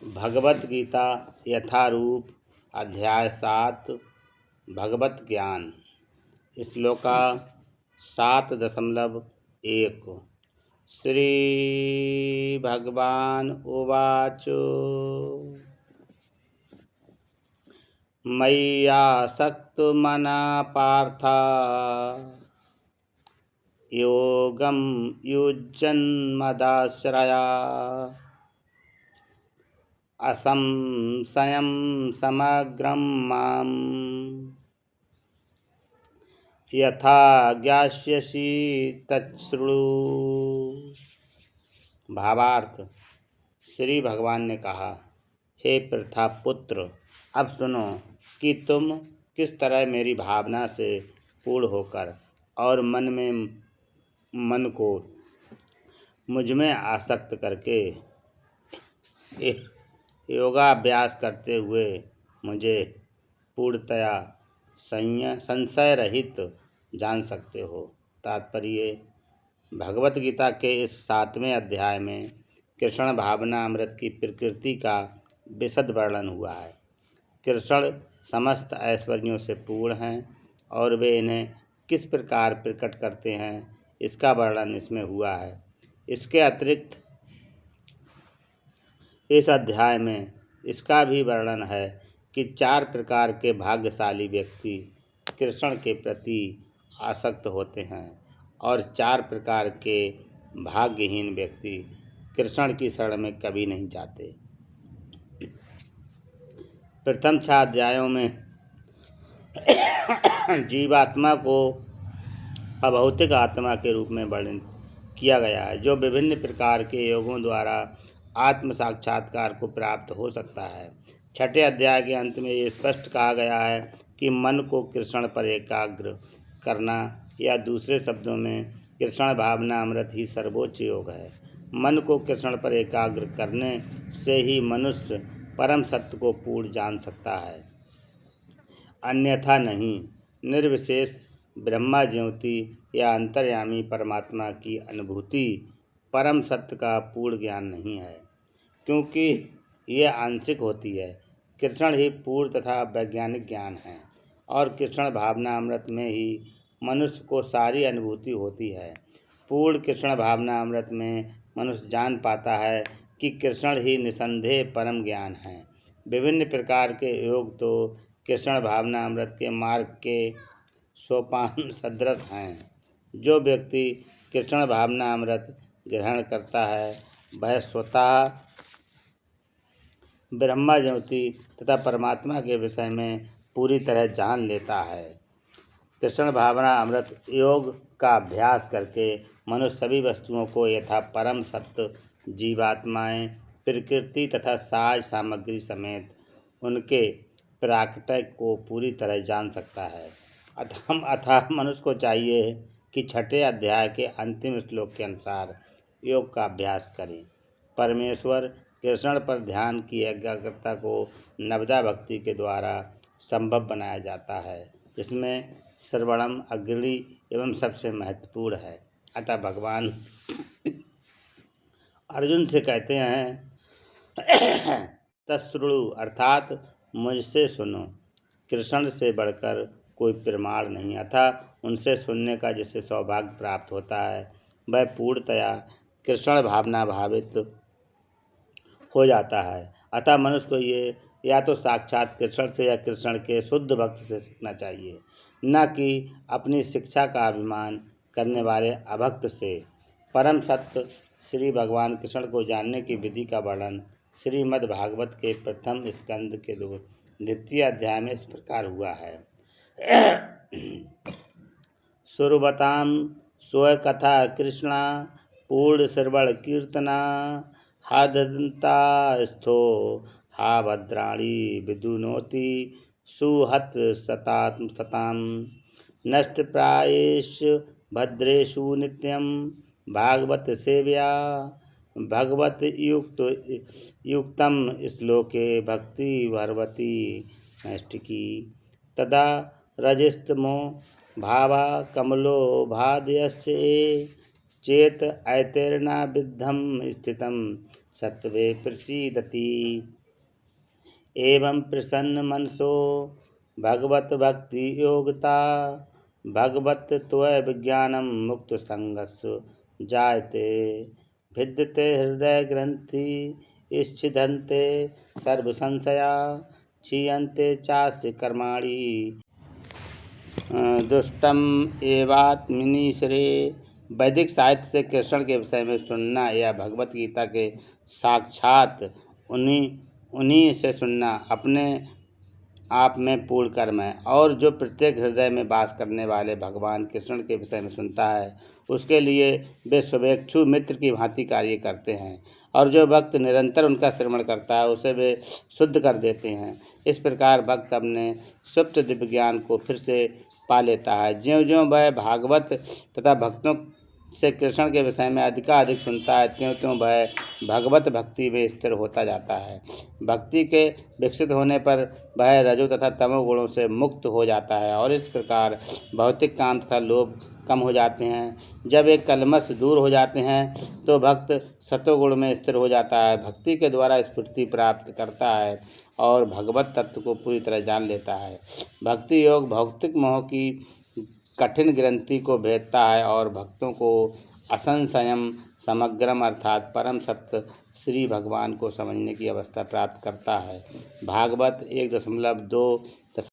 भगवत गीता यथारूप अध्याय 7 भगवत ज्ञान श्लोका 7.1 श्री भगवान उवाच मय्यासक्तो मना पार्थ योगं युज्यन् मदाश्रया असंशयं समग्रं मां यथा ज्ञास्यसि तच्छृणु। भावार्थ। श्री भगवान ने कहा, हे पृथा पुत्र, अब सुनो कि तुम किस तरह मेरी भावना से पूर्ण होकर और मन को मुझ में आसक्त करके योगाभ्यास करते हुए मुझे पूर्णतया संशय रहित जान सकते हो। तात्पर्य, भगवत गीता के इस 7वें अध्याय में कृष्ण भावना अमृत की प्रकृति का विशद वर्णन हुआ है। कृष्ण समस्त ऐश्वर्यों से पूर्ण हैं और वे इन्हें किस प्रकार प्रकट करते हैं, इसका वर्णन इसमें हुआ है। इसके अतिरिक्त इस अध्याय में इसका भी वर्णन है कि 4 प्रकार के भाग्यशाली व्यक्ति कृष्ण के प्रति आसक्त होते हैं और 4 प्रकार के भाग्यहीन व्यक्ति कृष्ण की शरण में कभी नहीं जाते। प्रथम 6 अध्यायों में जीवात्मा को अभौतिक आत्मा के रूप में वर्णन किया गया है, जो विभिन्न प्रकार के योगों द्वारा आत्म साक्षात्कार को प्राप्त हो सकता है। 6ठे अध्याय के अंत में ये स्पष्ट कहा गया है कि मन को कृष्ण पर एकाग्र करना, या दूसरे शब्दों में कृष्ण भावना अमृत ही सर्वोच्च योग है। मन को कृष्ण पर एकाग्र करने से ही मनुष्य परम सत्य को पूर्ण जान सकता है, अन्यथा नहीं। निर्विशेष ब्रह्मा ज्योति या अंतर्यामी परमात्मा की अनुभूति परम सत्य का पूर्ण ज्ञान नहीं है, क्योंकि यह आंशिक होती है। कृष्ण ही पूर्ण तथा वैज्ञानिक ज्ञान है और कृष्ण भावना अमृत में ही मनुष्य को सारी अनुभूति होती है। पूर्ण कृष्ण भावना अमृत में मनुष्य जान पाता है कि कृष्ण ही निसंदेह परम ज्ञान है। विभिन्न प्रकार के योग तो कृष्ण भावना अमृत के मार्ग के सोपान सदृश हैं। जो व्यक्ति कृष्ण भावना अमृत ग्रहण करता है वह स्वतः ब्रह्मा ज्योति तथा परमात्मा के विषय में पूरी तरह जान लेता है। कृष्ण भावना अमृत योग का अभ्यास करके मनुष्य सभी वस्तुओं को यथा परम सत्य, जीवात्माएं, प्रकृति तथा साज सामग्री समेत उनके प्राकट्य को पूरी तरह जान सकता है। अतः मनुष्य को चाहिए कि 6ठे अध्याय के अंतिम श्लोक के अनुसार योग का अभ्यास करें। परमेश्वर कृष्ण पर ध्यान की एकाग्रता को नवदा भक्ति के द्वारा संभव बनाया जाता है, जिसमें श्रवणम अग्रणी एवं सबसे महत्वपूर्ण है। अतः भगवान अर्जुन से कहते हैं, तच्छृणु अर्थात मुझसे सुनो। कृष्ण से बढ़कर कोई प्रमाण नहीं, अतः उनसे सुनने का जिसे सौभाग्य प्राप्त होता है वह पूर्णतया कृष्ण भावना भावित हो जाता है। अतः मनुष्य को ये या तो साक्षात कृष्ण से या कृष्ण के शुद्ध भक्त से सीखना चाहिए, न कि अपनी शिक्षा का अभिमान करने वाले अभक्त से। परम सत्य श्री भगवान कृष्ण को जानने की विधि का वर्णन श्रीमद् भागवत के प्रथम स्कंद के 2 अध्याय में इस प्रकार हुआ है। सुरवताम स्वकथा कृष्णा पूर्ण श्रवण कीर्तना हादंतास्थो हा भद्राणी विदुनोति सुहत सताम नष्ट प्रायेश भद्रेषु नित्यं भागवत सेव्या भगवत युक्तम श्लोके भक्ति भरवती नष्टिकी तदा रजस्तमो भावा कमलो भादयस्य चेत ऐतैर्ना विद्धम स्थितं सत्त्वे प्रसीदति। एवं प्रसन्न मनसो भगवत भक्ति योगता भगवत त्वय विज्ञानम मुक्त संगस्व जायते। भिद्यते हृदय ग्रंथि स्छिदन्ते सर्व संशया क्षीयन्ते चास्य कर्माणि दुष्टम एवात्मनीश्वरे। वैदिक साहित्य से कृष्ण के विषय में सुनना या भगवत गीता के साक्षात उन्हीं से सुनना अपने आप में पूर्ण कर्म है। और जो प्रत्येक हृदय में वास करने वाले भगवान कृष्ण के विषय में सुनता है उसके लिए वे शुभेच्छु मित्र की भांति कार्य करते हैं। और जो भक्त निरंतर उनका श्रवण करता है उसे वे शुद्ध कर देते हैं। इस प्रकार भक्त अपने सुप्त दिव्य ज्ञान को फिर से पा लेता है। ज्यों-ज्यों वह भागवत तथा भक्तों से कृष्ण के विषय में अधिकाधिक सुनता है त्यों-त्यों वह भगवत भक्ति में स्थिर होता जाता है। भक्ति के विकसित होने पर वह रजो तथा तमो गुणों से मुक्त हो जाता है और इस प्रकार भौतिक काम तथा लोभ कम हो जाते हैं। जब एक कलमश दूर हो जाते हैं तो भक्त सतोगुण में स्थिर हो जाता है। भक्ति के द्वारा स्फूर्ति प्राप्त करता है और भगवत तत्व को पूरी तरह जान लेता है। भक्ति योग भौतिक मोह की कठिन ग्रंथि को भेदता है और भक्तों को असंशयम समग्रम अर्थात परम सत्य श्री भगवान को समझने की अवस्था प्राप्त करता है। भागवत 1.2